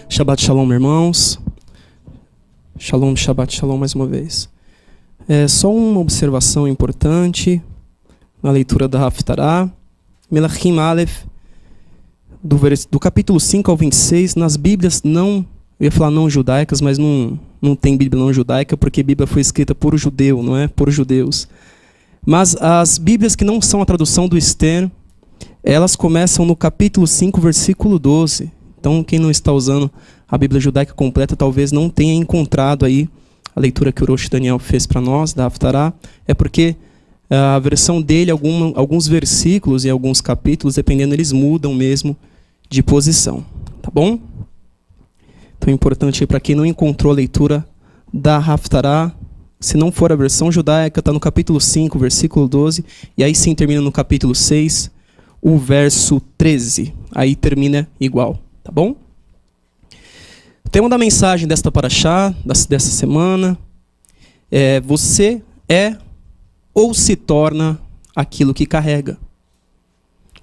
Shabbat Shalom, irmãos. Shalom, Shabbat Shalom mais uma vez. Só uma observação importante na leitura da Haftarah, Melachim Aleph, do capítulo 5 ao 26, nas Bíblias eu ia falar não judaicas, mas não tem Bíblia não judaica, porque a Bíblia foi escrita por judeu, não é? Por judeus. Mas as Bíblias que não são a tradução do Stern, elas começam no capítulo 5, versículo 12. Então, quem não está usando a Bíblia judaica completa, talvez não tenha encontrado aí a leitura que o Rosh Daniel fez para nós, da Haftarah, é porque a versão dele, alguns versículos e alguns capítulos, dependendo, eles mudam mesmo de posição. Tá bom? Então é importante para quem não encontrou a leitura da Haftarah, se não for a versão judaica, está no capítulo 5, versículo 12, e aí sim termina no capítulo 6, o verso 13. Aí termina igual. Tá bom? O tema da mensagem desta paraxá, dessa semana, você é ou se torna aquilo que carrega.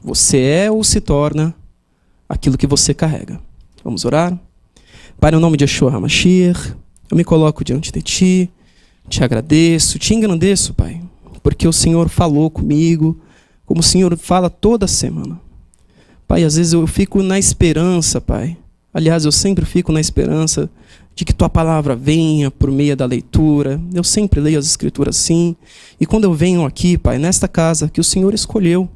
Você é ou se torna aquilo que você carrega. Vamos orar? Pai, no nome de Yeshua HaMashiach, eu me coloco diante de Ti, te agradeço, te engrandeço, Pai, porque o Senhor falou comigo, como o Senhor fala toda semana. Pai, às vezes eu fico na esperança, Pai. Aliás, eu sempre fico na esperança de que Tua palavra venha por meio da leitura. Eu sempre leio as Escrituras assim. E quando eu venho aqui, Pai, nesta casa que o Senhor escolheu,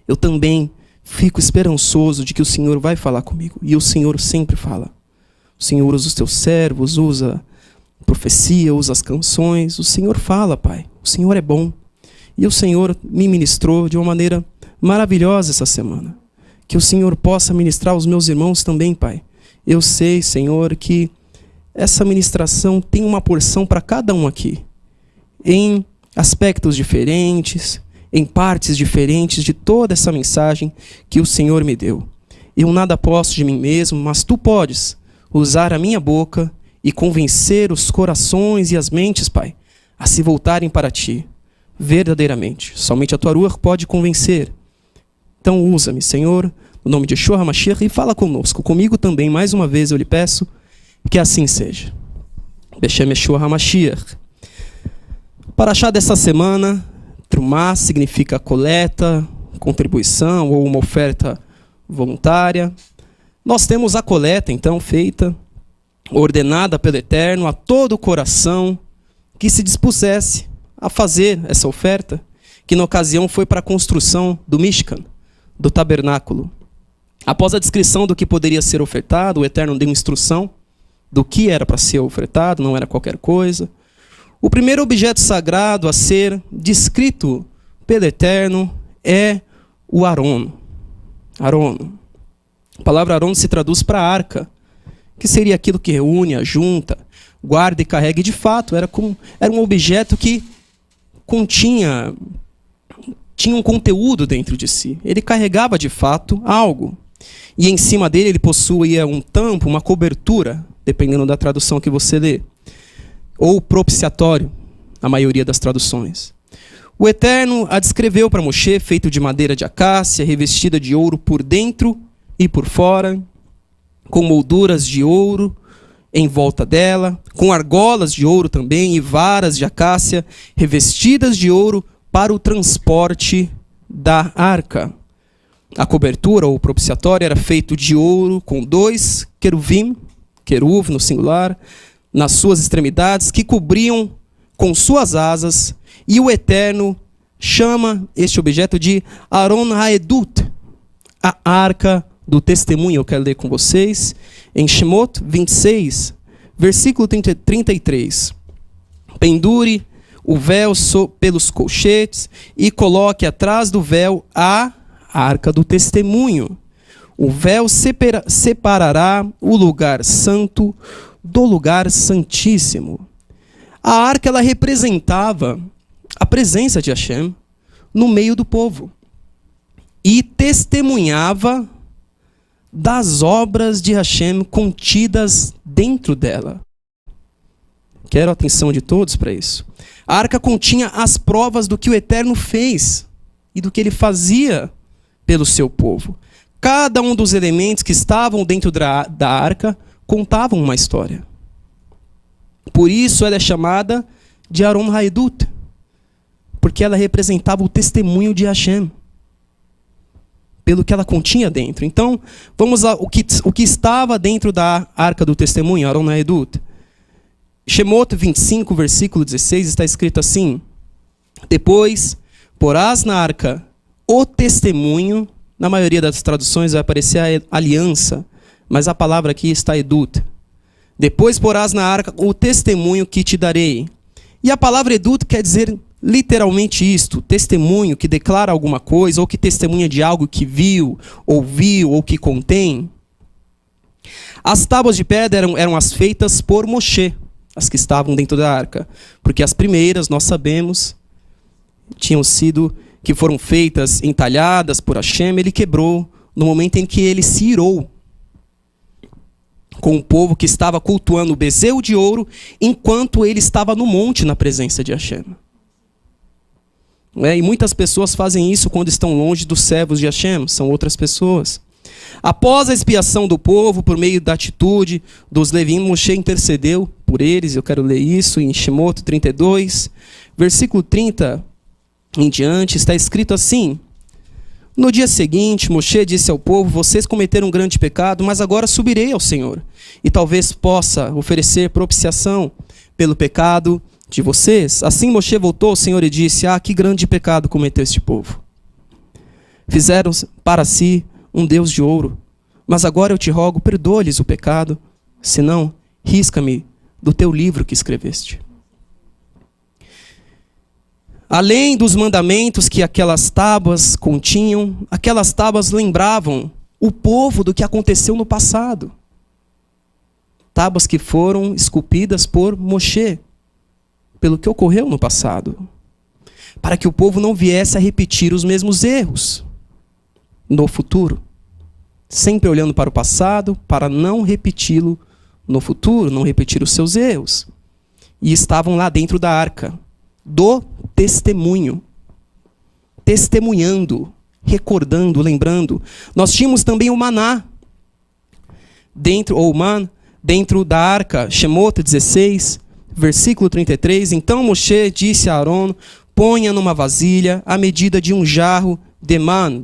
eu também fico esperançoso de que o Senhor vai falar comigo. E o Senhor sempre fala. O Senhor usa os Teus servos, usa profecia, usa as canções. O Senhor fala, Pai. O Senhor é bom. E o Senhor me ministrou de uma maneira maravilhosa essa semana. Que o Senhor possa ministrar aos meus irmãos também, Pai. Eu sei, Senhor, que essa ministração tem uma porção para cada um aqui. Em aspectos diferentes, em partes diferentes de toda essa mensagem que o Senhor me deu. Eu nada posso de mim mesmo, mas Tu podes usar a minha boca e convencer os corações e as mentes, Pai, a se voltarem para Ti. Verdadeiramente. Somente a Tua Ruach pode convencer. Então usa-me, Senhor, no nome de Yeshua HaMashiach, e fala conosco. Comigo também, mais uma vez eu lhe peço que assim seja. Beshem Yeshua HaMashiach. Paraxá dessa semana, Trumá significa coleta, contribuição ou uma oferta voluntária. Nós temos a coleta, então, feita, ordenada pelo Eterno a todo o coração que se dispusesse a fazer essa oferta, que na ocasião foi para a construção do Mishkan, do tabernáculo. Após a descrição do que poderia ser ofertado, o Eterno deu instrução do que era para ser ofertado, não era qualquer coisa. O primeiro objeto sagrado a ser descrito pelo Eterno é o Aron. Aron. A palavra Aron se traduz para arca, que seria aquilo que reúne, ajunta, guarda e carrega. E de fato, era um objeto que tinha um conteúdo dentro de si. Ele carregava de fato algo. E em cima dele ele possuía um tampo, uma cobertura, dependendo da tradução que você lê. Ou propiciatório, a maioria das traduções. O Eterno a descreveu para Moshe, feito de madeira de acácia, revestida de ouro por dentro e por fora, com molduras de ouro em volta dela, com argolas de ouro também e varas de acácia revestidas de ouro para o transporte da arca. A cobertura ou propiciatório era feito de ouro com 2 queruvim, queruv no singular, nas suas extremidades, que cobriam com suas asas, e o Eterno chama este objeto de Aron Haedut, a arca do testemunho. Eu quero ler com vocês em Shemot 26, versículo 33. Pendure o véu pelos colchetes e coloque atrás do véu a arca do testemunho. O véu separará o lugar santo do lugar santíssimo. A arca, ela representava a presença de Hashem no meio do povo e testemunhava das obras de Hashem contidas dentro dela. Quero a atenção de todos para isso. A arca continha as provas do que o Eterno fez e do que ele fazia pelo seu povo. Cada um dos elementos que estavam dentro da arca contavam uma história. Por isso ela é chamada de Aron Haedut, porque ela representava o testemunho de Hashem, pelo que ela continha dentro. Então, vamos ao que estava dentro da arca do testemunho, Aron Haedut. Shemot 25, versículo 16, está escrito assim: depois porás na arca o testemunho. Na maioria das traduções vai aparecer a aliança, mas a palavra aqui está edut. Depois porás na arca o testemunho que te darei. E a palavra edut quer dizer literalmente isto: testemunho que declara alguma coisa, ou que testemunha de algo que viu, ouviu, ou que contém. As tábuas de pedra eram as feitas por Moshe, as que estavam dentro da arca, porque as primeiras, nós sabemos, que foram feitas, entalhadas por Hashem, ele quebrou no momento em que ele se irou com o povo que estava cultuando o bezerro de ouro, enquanto ele estava no monte na presença de Hashem. E muitas pessoas fazem isso quando estão longe dos servos de Hashem, são outras pessoas. Após a expiação do povo, por meio da atitude dos Levim, Moshe intercedeu por eles. Eu quero ler isso em Shemot 32, versículo 30 em diante, está escrito assim: no dia seguinte, Moshe disse ao povo: vocês cometeram um grande pecado, mas agora subirei ao Senhor, e talvez possa oferecer propiciação pelo pecado de vocês. Assim Moshe voltou ao Senhor e disse: que grande pecado cometeu este povo. Fizeram para si um Deus de ouro, mas agora eu te rogo, perdoa-lhes o pecado, senão risca-me do teu livro que escreveste. Além dos mandamentos que aquelas tábuas continham, aquelas tábuas lembravam o povo do que aconteceu no passado. Tábuas que foram esculpidas por Moshe, pelo que ocorreu no passado, para que o povo não viesse a repetir os mesmos erros no futuro. Sempre olhando para o passado, para não repeti-lo no futuro, não repetir os seus erros. E estavam lá dentro da arca do testemunho, testemunhando, recordando, lembrando. Nós tínhamos também o maná dentro da arca. Shemot 16, versículo 33. Então Moshe disse a Aaron: ponha numa vasilha a medida de um jarro de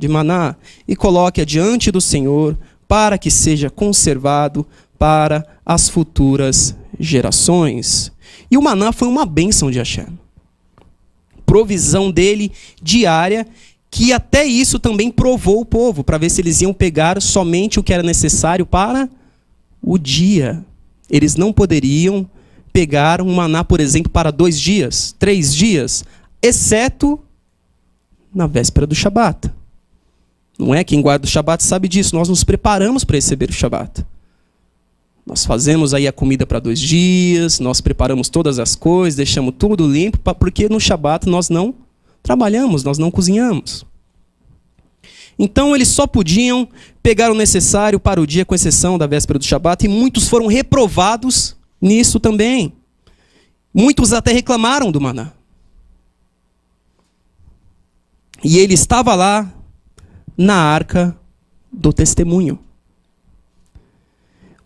maná, e coloque-a diante do Senhor, para que seja conservado para as futuras gerações. E o maná foi uma bênção de Hashem, provisão dele diária, que até isso também provou o povo, para ver se eles iam pegar somente o que era necessário para o dia. Eles não poderiam pegar um maná, por exemplo, para 2 dias, 3 dias, exceto na véspera do Shabat. Não é? Quem guarda o Shabat sabe disso. Nós nos preparamos para receber o Shabat. Nós fazemos aí a comida para 2 dias, nós preparamos todas as coisas, deixamos tudo limpo, porque no Shabat nós não trabalhamos, nós não cozinhamos. Então eles só podiam pegar o necessário para o dia, com exceção da véspera do Shabat, e muitos foram reprovados nisso também. Muitos até reclamaram do maná. E ele estava lá na arca do testemunho.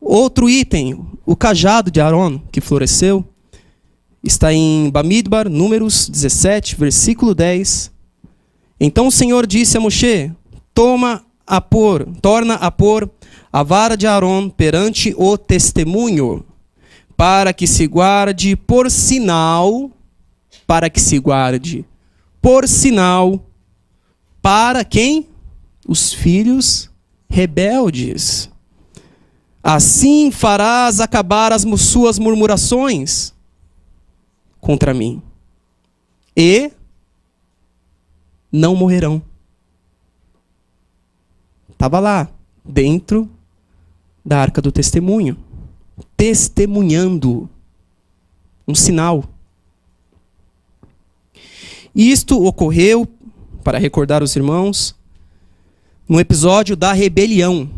Outro item, o cajado de Aaron, que floresceu, está em Bamidbar, Números 17, versículo 10. Então o Senhor disse a Moshe: torna a pôr a vara de Aaron perante o testemunho, para que se guarde por sinal, para quem? Os filhos rebeldes. Assim farás acabar as suas murmurações contra mim, e não morrerão. Estava lá, dentro da arca do testemunho, testemunhando um sinal. Isto ocorreu, para recordar os irmãos, no episódio da rebelião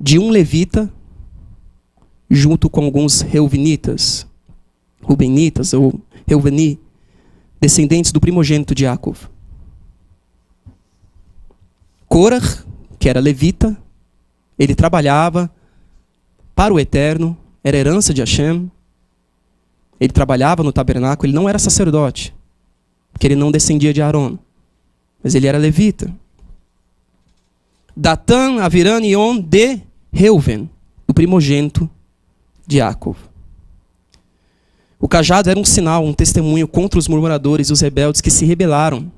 de um levita junto com alguns Reuvenitas, Rubenitas ou Reuveni, descendentes do primogênito de Jacob. Korah, que era levita, ele trabalhava para o Eterno, era herança de Hashem. Ele trabalhava no tabernáculo, ele não era sacerdote, porque ele não descendia de Arão, mas ele era levita. Datã, Aviran e On de Reuven, o primogênito de Jacob. O cajado era um sinal, um testemunho contra os murmuradores e os rebeldes que se rebelaram.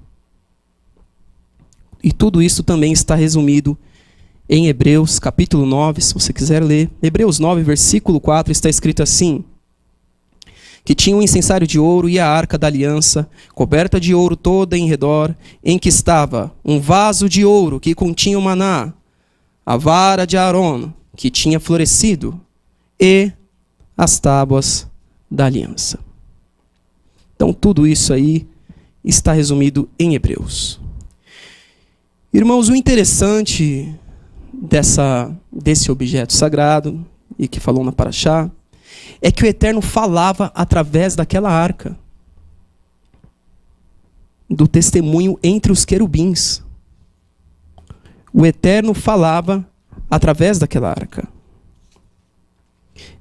E tudo isso também está resumido em Hebreus, capítulo 9, se você quiser ler. Hebreus 9, versículo 4, está escrito assim: que tinha um incensário de ouro e a arca da aliança, coberta de ouro toda em redor, em que estava um vaso de ouro que continha o maná, a vara de Arão, que tinha florescido, e as tábuas da aliança. Então tudo isso aí está resumido em Hebreus. Irmãos, o interessante desse objeto sagrado, e que falou na Paraxá, é que o Eterno falava através daquela arca, do testemunho entre os querubins. O Eterno falava através daquela arca.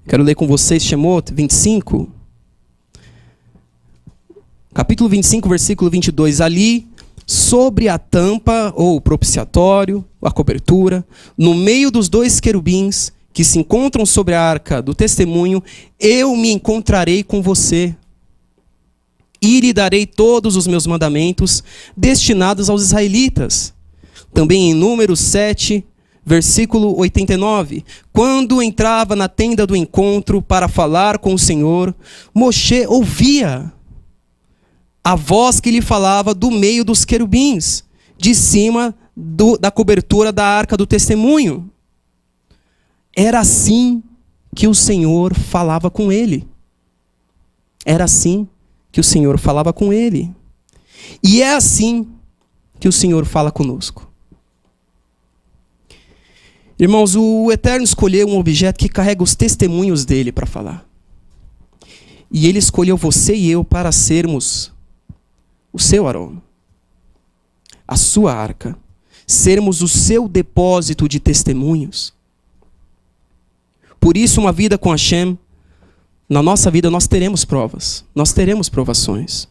Quero ler com vocês Shemot 25, capítulo 25, versículo 22. Ali, sobre a tampa, ou propiciatório, a cobertura, no meio dos dois querubins que se encontram sobre a arca do testemunho, eu me encontrarei com você e lhe darei todos os meus mandamentos destinados aos israelitas. Também em Números 7, versículo 89. Quando entrava na tenda do encontro para falar com o Senhor, Moshe ouvia a voz que lhe falava do meio dos querubins, de cima da cobertura da arca do testemunho. Era assim que o Senhor falava com ele. Era assim que o Senhor falava com ele. E é assim que o Senhor fala conosco. Irmãos, o Eterno escolheu um objeto que carrega os testemunhos dele para falar. E ele escolheu você e eu para sermos o seu Arão, a sua arca, sermos o seu depósito de testemunhos. Por isso, uma vida com Hashem, na nossa vida nós teremos provas, nós teremos provações.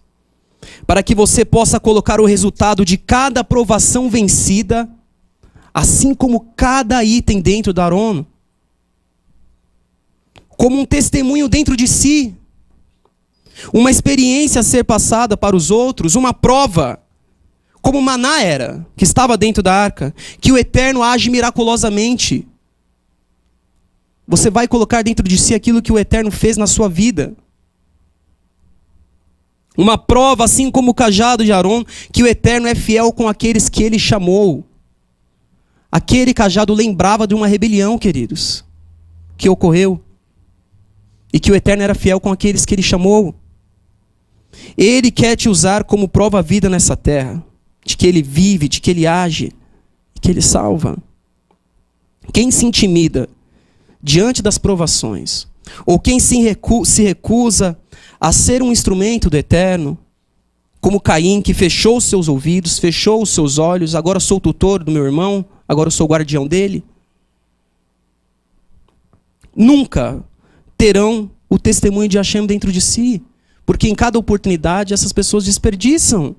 Para que você possa colocar o resultado de cada provação vencida, assim como cada item dentro da Arão, como um testemunho dentro de si, uma experiência a ser passada para os outros, uma prova, como Maná era, que estava dentro da arca, que o Eterno age miraculosamente. Você vai colocar dentro de si aquilo que o Eterno fez na sua vida. Uma prova, assim como o cajado de Arão, que o Eterno é fiel com aqueles que ele chamou. Aquele cajado lembrava de uma rebelião, queridos, que ocorreu. E que o Eterno era fiel com aqueles que ele chamou. Ele quer te usar como prova-vida nessa terra, de que ele vive, de que ele age, que ele salva. Quem se intimida diante das provações, ou quem se recusa a ser um instrumento do Eterno, como Caim, que fechou os seus ouvidos, fechou os seus olhos, agora sou tutor do meu irmão, agora sou guardião dele, nunca terão o testemunho de Hashem dentro de si, porque em cada oportunidade essas pessoas desperdiçam.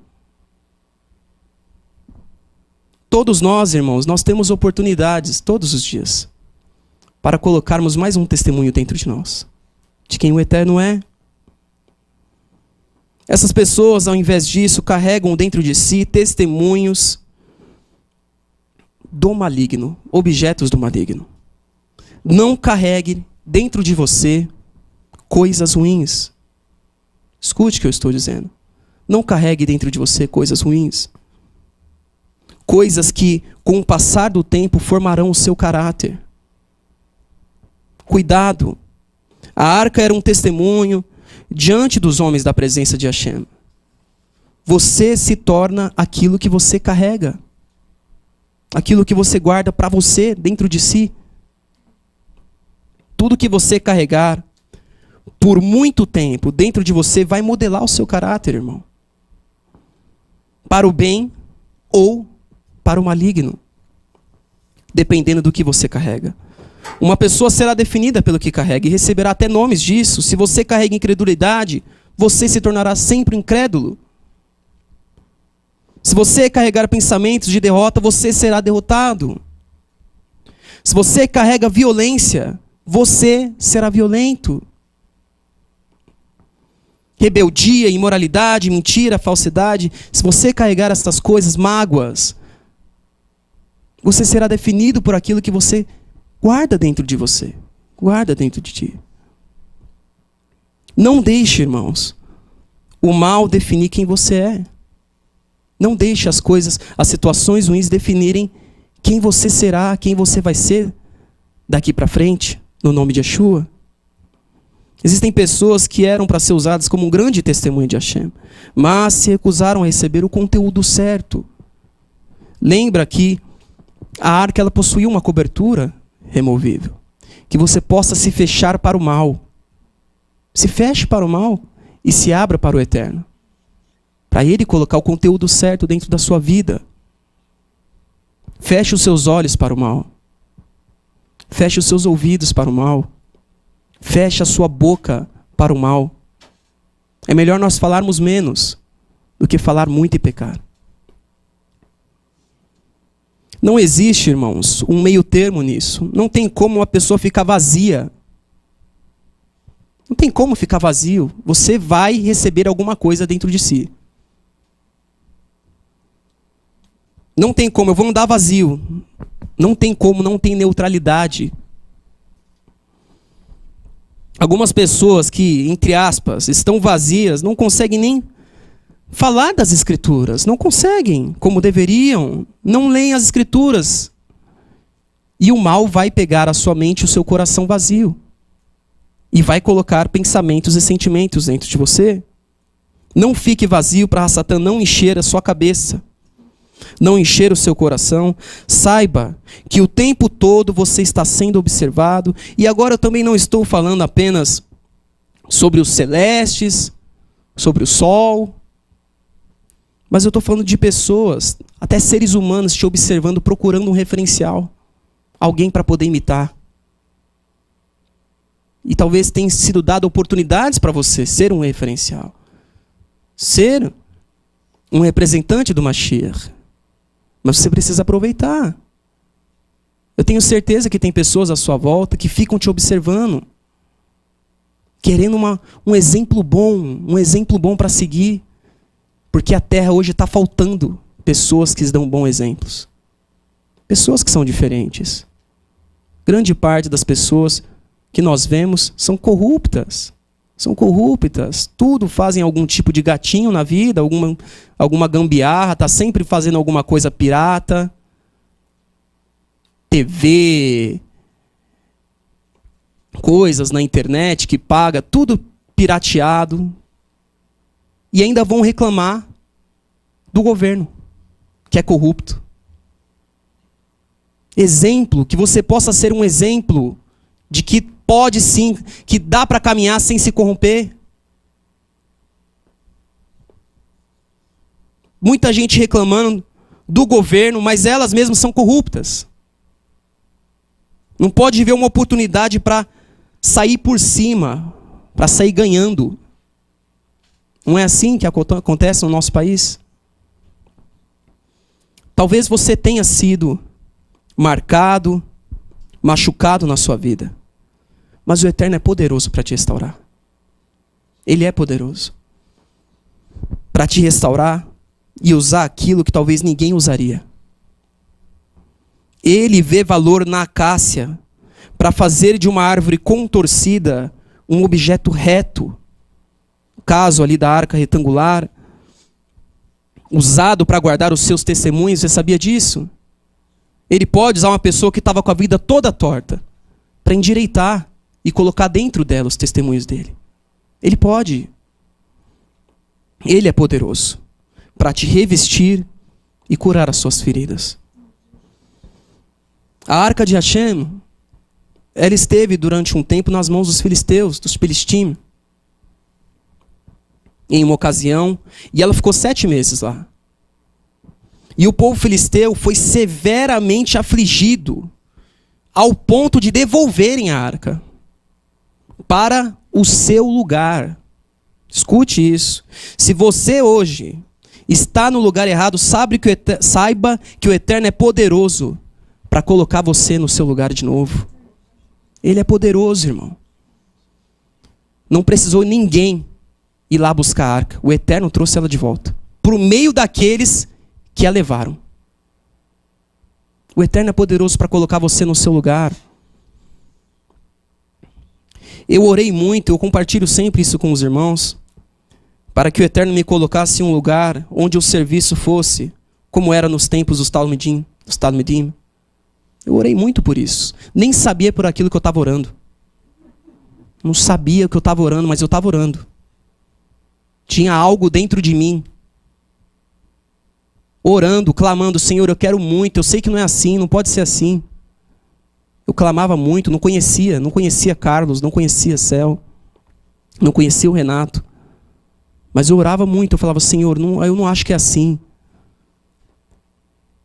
Todos nós, irmãos, nós temos oportunidades todos os dias para colocarmos mais um testemunho dentro de nós, de quem o Eterno é. Essas pessoas, ao invés disso, carregam dentro de si testemunhos do maligno, objetos do maligno. Não carregue dentro de você coisas ruins. Escute o que eu estou dizendo. Não carregue dentro de você coisas ruins. Coisas que, com o passar do tempo, formarão o seu caráter. Cuidado. A arca era um testemunho diante dos homens da presença de Hashem. Você se torna aquilo que você carrega. Aquilo que você guarda para você, dentro de si. Tudo que você carregar por muito tempo dentro de você vai modelar o seu caráter, irmão. Para o bem ou para o maligno. Dependendo do que você carrega. Uma pessoa será definida pelo que carrega e receberá até nomes disso. Se você carrega incredulidade, você se tornará sempre incrédulo. Se você carregar pensamentos de derrota, você será derrotado. Se você carrega violência, você será violento. Rebeldia, imoralidade, mentira, falsidade. Se você carregar essas coisas, mágoas, você será definido por aquilo que você guarda dentro de você. Guarda dentro de ti. Não deixe, irmãos, o mal definir quem você é. Não deixe as coisas, as situações ruins definirem quem você será, quem você vai ser daqui para frente, no nome de Yeshua. Existem pessoas que eram para ser usadas como um grande testemunho de Hashem, mas se recusaram a receber o conteúdo certo. Lembra que a arca ela possuía uma cobertura removível, que você possa se fechar para o mal. Se feche para o mal e se abra para o eterno. Para ele colocar o conteúdo certo dentro da sua vida. Feche os seus olhos para o mal. Feche os seus ouvidos para o mal. Feche a sua boca para o mal. É melhor nós falarmos menos do que falar muito e pecar. Não existe, irmãos, um meio termo nisso. Não tem como uma pessoa ficar vazia. Não tem como ficar vazio. Você vai receber alguma coisa dentro de si. Não tem como, eu vou andar vazio. Não tem como, não tem neutralidade. Algumas pessoas que, entre aspas, estão vazias, não conseguem nem falar das Escrituras. Não conseguem, como deveriam. Não leem as Escrituras. E o mal vai pegar a sua mente e o seu coração vazio. E vai colocar pensamentos e sentimentos dentro de você. Não fique vazio para Satã não encher a sua cabeça. Não encher o seu coração. Saiba que o tempo todo você está sendo observado. E agora eu também não estou falando apenas sobre os celestes, sobre o sol. Mas eu estou falando de pessoas, até seres humanos te observando, procurando um referencial. Alguém para poder imitar. E talvez tenha sido dado oportunidades para você ser um referencial. Ser um representante do Mashiach. Mas você precisa aproveitar. Eu tenho certeza que tem pessoas à sua volta que ficam te observando. Querendo um exemplo bom para seguir. Porque a terra hoje está faltando pessoas que dão bons exemplos. Pessoas que são diferentes. Grande parte das pessoas que nós vemos são corruptas. São corruptas. Tudo fazem algum tipo de gatinho na vida, alguma gambiarra, está sempre fazendo alguma coisa pirata. TV, coisas na internet que paga, tudo pirateado. E ainda vão reclamar do governo, que é corrupto. Exemplo, que você possa ser um exemplo de que pode sim, que dá para caminhar sem se corromper. Muita gente reclamando do governo, mas elas mesmas são corruptas. Não pode ver uma oportunidade para sair por cima, para sair ganhando. Não é assim que acontece no nosso país? Talvez você tenha sido marcado, machucado na sua vida. Mas o Eterno é poderoso para te restaurar. Ele é poderoso. Para te restaurar e usar aquilo que talvez ninguém usaria. Ele vê valor na acácia para fazer de uma árvore contorcida um objeto reto. No caso ali da arca retangular, usado para guardar os seus testemunhos, você sabia disso? Ele pode usar uma pessoa que estava com a vida toda torta para endireitar e colocar dentro dela os testemunhos dele. Ele pode. Ele é poderoso para te revestir e curar as suas feridas. A arca de Hashem, ela esteve durante um tempo nas mãos dos filisteus, dos Filistim, em uma ocasião, e ela ficou 7 meses lá. E o povo filisteu foi severamente afligido, ao ponto de devolverem a arca para o seu lugar. Escute isso. Se você hoje está no lugar errado, saiba que o Eterno é poderoso para colocar você no seu lugar de novo. Ele é poderoso, irmão. Não precisou ninguém ir lá buscar a arca. O Eterno trouxe ela de volta, por meio daqueles que a levaram. O Eterno é poderoso para colocar você no seu lugar. Eu orei muito, eu compartilho sempre isso com os irmãos, para que o Eterno me colocasse em um lugar onde o serviço fosse como era nos tempos dos Talmidim. Eu orei muito por isso. Nem sabia por aquilo que eu estava orando. Não sabia o que eu estava orando, mas eu estava orando. Tinha algo dentro de mim, orando, clamando: Senhor, eu quero muito, eu sei que não é assim, não pode ser assim. Eu clamava muito, não conhecia Carlos, não conhecia Céu, não conhecia o Renato. Mas eu orava muito, eu falava: Senhor, eu não acho que é assim.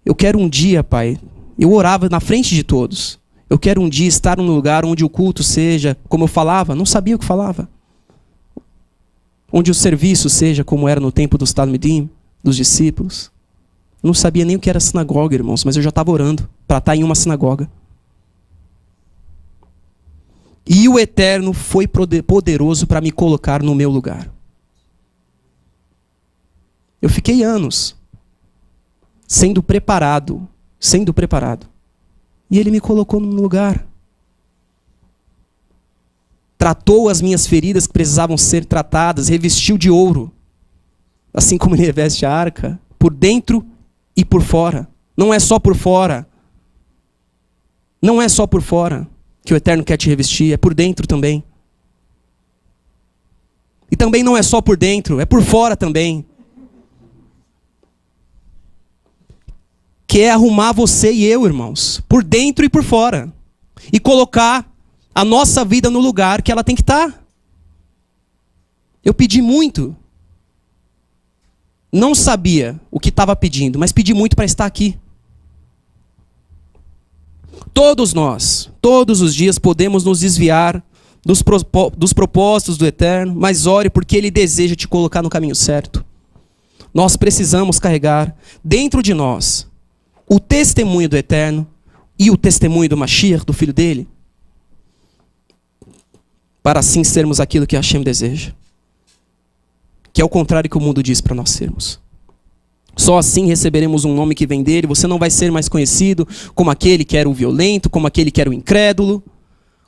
Eu quero um dia, Pai, eu orava na frente de todos. Eu quero um dia estar num lugar onde o culto seja como eu falava, não sabia o que falava. Onde o serviço seja como era no tempo dos Talmidim, dos discípulos. Eu não sabia nem o que era sinagoga, irmãos, mas eu já estava orando para estar em uma sinagoga. E o Eterno foi poderoso para me colocar no meu lugar. Eu fiquei anos sendo preparado. E Ele me colocou no lugar. Tratou as minhas feridas que precisavam ser tratadas, revestiu de ouro, assim como Ele reveste a arca, por dentro e por fora. Não é só por fora. Não é só por fora que o Eterno quer te revestir, é por dentro também. E também não é só por dentro, é por fora também. Quer arrumar você e eu, irmãos, por dentro e por fora. E colocar a nossa vida no lugar que ela tem que estar. Eu pedi muito. Não sabia o que estava pedindo, mas pedi muito para estar aqui. Todos nós, todos os dias, podemos nos desviar dos propósitos do Eterno, mas ore, porque Ele deseja te colocar no caminho certo. Nós precisamos carregar dentro de nós o testemunho do Eterno e o testemunho do Mashiach, do Filho dele, para assim sermos aquilo que Hashem deseja, que é o contrário que o mundo diz para nós sermos. Só assim receberemos um nome que vem dele. Você não vai ser mais conhecido como aquele que era o violento, como aquele que era o incrédulo,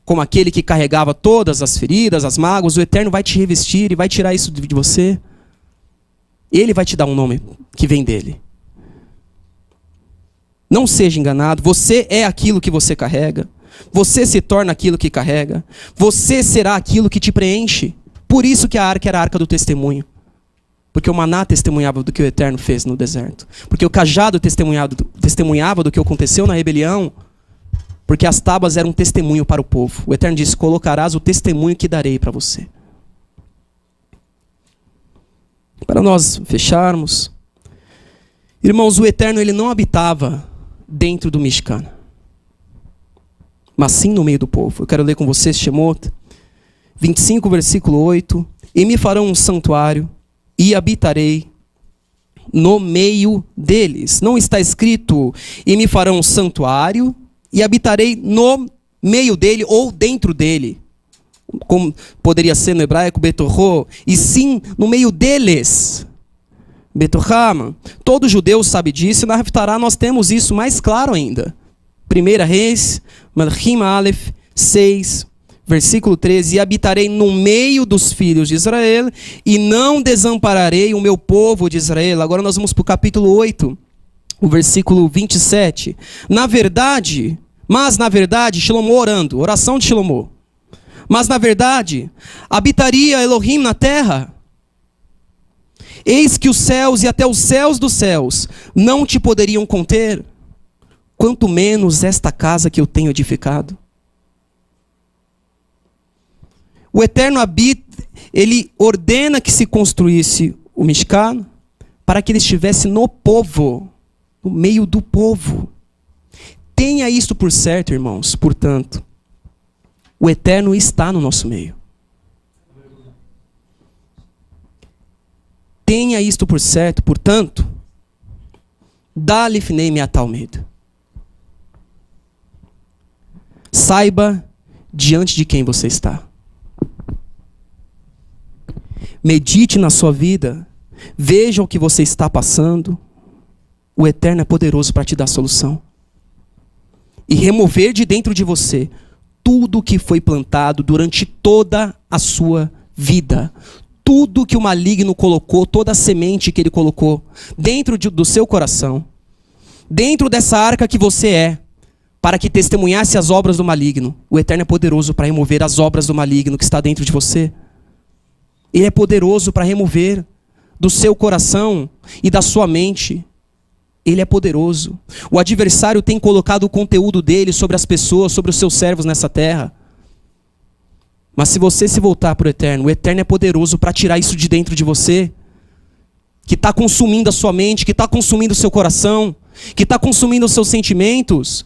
como aquele que carregava todas as feridas, as mágoas. O Eterno vai te revestir e vai tirar isso de você. Ele vai te dar um nome que vem dele. Não seja enganado. Você é aquilo que você carrega. Você se torna aquilo que carrega. Você será aquilo que te preenche. Por isso que a arca era a arca do testemunho. Porque o maná testemunhava do que o Eterno fez no deserto. Porque o cajado testemunhava do que aconteceu na rebelião. Porque as tábuas eram um testemunho para o povo. O Eterno disse: colocarás o testemunho que darei para você. Para nós fecharmos. Irmãos, o Eterno ele não habitava dentro do Mishkan, mas sim no meio do povo. Eu quero ler com vocês Shemot 25, versículo 8. E me farão um santuário e habitarei no meio deles. Não está escrito: e me farão um santuário e habitarei no meio dele ou dentro dele, como poderia ser no hebraico betorro, e sim no meio deles. Betorhama. Todo judeu sabe disso, e na Haftarah nós temos isso mais claro ainda. 1 Reis, Malachim Aleph 6, versículo 13: e habitarei no meio dos filhos de Israel, e não desampararei o meu povo de Israel. Agora nós vamos para o capítulo 8, o versículo 27. Mas na verdade, Shlomo orando, oração de Shlomo. Mas na verdade, habitaria Elohim na terra. Eis que os céus e até os céus dos céus não te poderiam conter, quanto menos esta casa que eu tenho edificado. O Eterno habita, ele ordena que se construísse o Mishkan para que ele estivesse no povo, no meio do povo. Tenha isto por certo, irmãos, portanto, o Eterno está no nosso meio. Tenha isto por certo, portanto, dá lifnei me'atah u'med. Saiba diante de quem você está. Medite na sua vida, veja o que você está passando. O Eterno é poderoso para te dar solução. E remover de dentro de você tudo que foi plantado durante toda a sua vida. Tudo que o maligno colocou, toda a semente que ele colocou dentro do seu coração, dentro dessa arca que você é, para que testemunhasse as obras do maligno. O Eterno é poderoso para remover as obras do maligno que está dentro de você. Ele é poderoso para remover do seu coração e da sua mente. Ele é poderoso. O adversário tem colocado o conteúdo dele sobre as pessoas, sobre os seus servos nessa terra. Mas se você se voltar para o Eterno é poderoso para tirar isso de dentro de você, que está consumindo a sua mente, que está consumindo o seu coração, que está consumindo os seus sentimentos.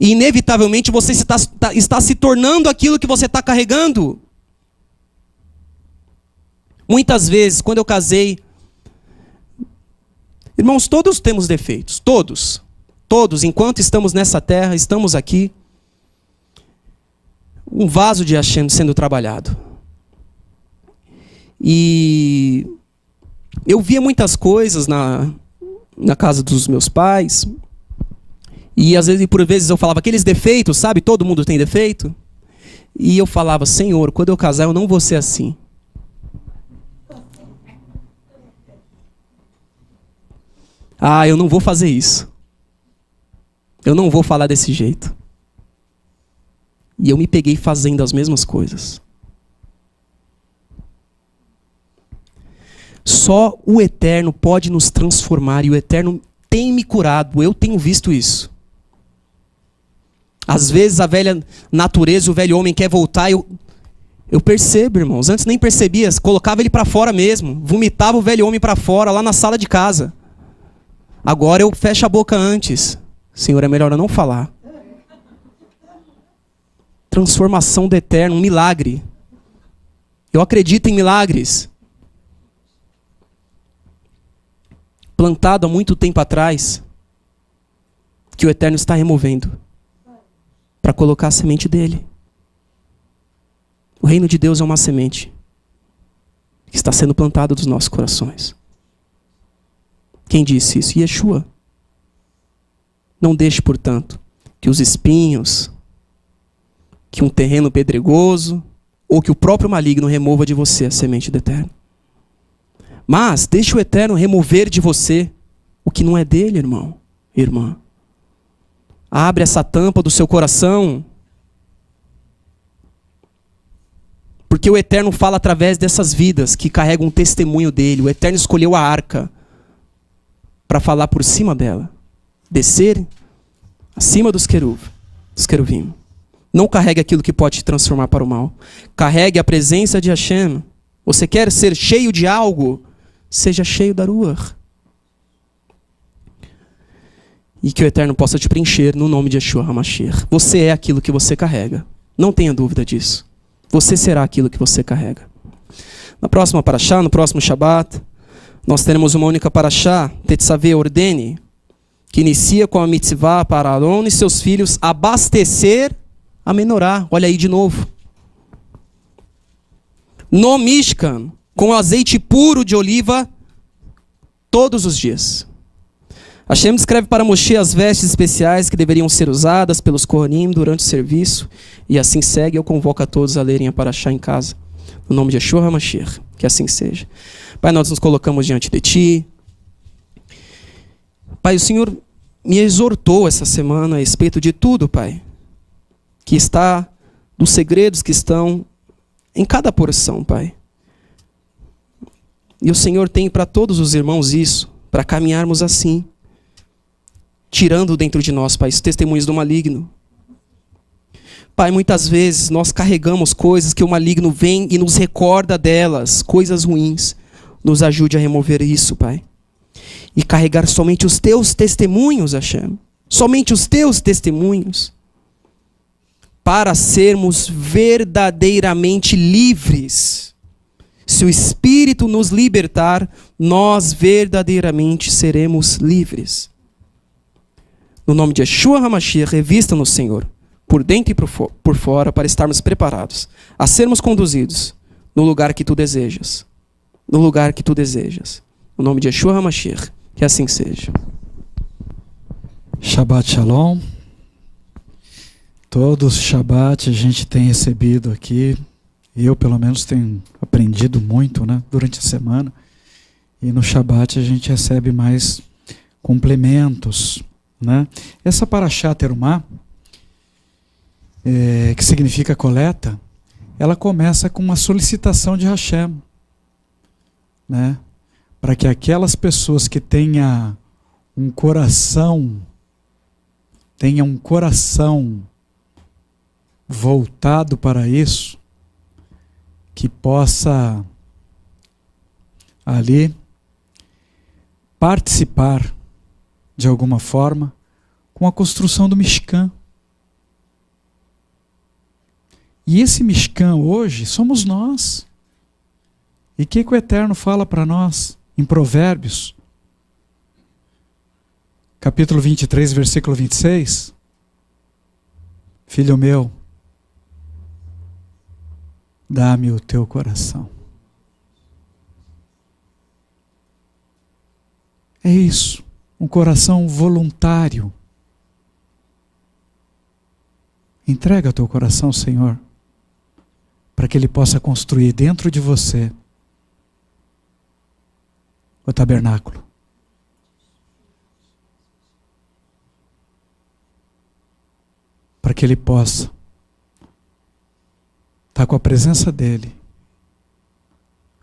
E inevitavelmente você está se tornando aquilo que você está carregando. Muitas vezes, quando eu casei, irmãos, todos temos defeitos, todos, enquanto estamos nessa terra, estamos aqui, um vaso de Hashem sendo trabalhado. E eu via muitas coisas na casa dos meus pais, e às vezes, por vezes eu falava aqueles defeitos, sabe? Todo mundo tem defeito. E eu falava, Senhor, quando eu casar eu não vou ser assim. Ah, eu não vou fazer isso. Eu não vou falar desse jeito. E eu me peguei fazendo as mesmas coisas. Só o Eterno pode nos transformar. E o Eterno tem me curado. Eu tenho visto isso. Às vezes a velha natureza, o velho homem quer voltar. Eu percebo, irmãos. Antes nem percebia. Colocava ele para fora mesmo. Vomitava o velho homem para fora, lá na sala de casa. Agora eu fecho a boca antes. Senhor, é melhor eu não falar. Transformação do Eterno, um milagre. Eu acredito em milagres. Plantado há muito tempo atrás, que o Eterno está removendo, para colocar a semente dele. O reino de Deus é uma semente que está sendo plantada dos nossos corações. Quem disse isso? Yeshua. Não deixe, portanto, que os espinhos, que um terreno pedregoso, ou que o próprio maligno remova de você a semente do Eterno. Mas deixe o Eterno remover de você o que não é dele, irmão, irmã. Abre essa tampa do seu coração, porque o Eterno fala através dessas vidas que carregam um testemunho dele. O Eterno escolheu a arca para falar por cima dela. Descer acima dos querubim. Não carregue aquilo que pode te transformar para o mal. Carregue a presença de Hashem. Você quer ser cheio de algo? Seja cheio da Ruach. E que o Eterno possa te preencher no nome de Yeshua HaMashiach. Você é aquilo que você carrega. Não tenha dúvida disso. Você será aquilo que você carrega. Na próxima paraxá, no próximo Shabat, nós teremos uma única paraxá, Tetzaveh ordene, que inicia com a mitzvah para Aaron e seus filhos abastecer a menorá. Olha aí de novo. No Mishkan, com azeite puro de oliva, todos os dias. Hashem descreve para Moshe as vestes especiais que deveriam ser usadas pelos Kohanim durante o serviço. E assim segue, eu convoco a todos a lerem a paraxá em casa. No nome de Yeshua HaMashiach, que assim seja. Pai, nós nos colocamos diante de Ti. Pai, o Senhor me exortou essa semana a respeito de tudo, Pai, que está, dos segredos que estão em cada porção, Pai. E o Senhor tem para todos os irmãos isso, para caminharmos assim, tirando dentro de nós, Pai, os testemunhos do maligno. Pai, muitas vezes nós carregamos coisas que o maligno vem e nos recorda delas, coisas ruins. Nos ajude a remover isso, Pai. E carregar somente os teus testemunhos, Hashem. Somente os teus testemunhos. Para sermos verdadeiramente livres. Se o Espírito nos libertar, nós verdadeiramente seremos livres. No nome de Yeshua HaMashiach, revista-nos, Senhor, por dentro e por fora, para estarmos preparados a sermos conduzidos no lugar que Tu desejas. No lugar que Tu desejas. No nome de Yeshua HaMashiach, que assim seja. Shabbat Shalom. Todos os Shabbat a gente tem recebido aqui, eu pelo menos tenho aprendido muito, né, durante a semana. E no Shabbat a gente recebe mais complementos, né? Essa Parashá Terumá, que significa coleta, ela começa com uma solicitação de Hashem, né? Para que aquelas pessoas que tenham um coração voltado para isso, que possa ali participar de alguma forma com a construção do Mishkan. E esse Mishkan hoje somos nós. E o que o Eterno fala para nós em Provérbios? Capítulo 23, versículo 26. Filho meu, dá-me o teu coração. É isso, um coração voluntário. Entrega o teu coração ao Senhor, para que Ele possa construir dentro de você o tabernáculo. Para que Ele possa estar com a presença dEle,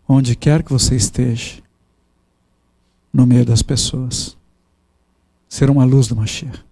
onde quer que você esteja, no meio das pessoas. Ser uma luz do Mashiach.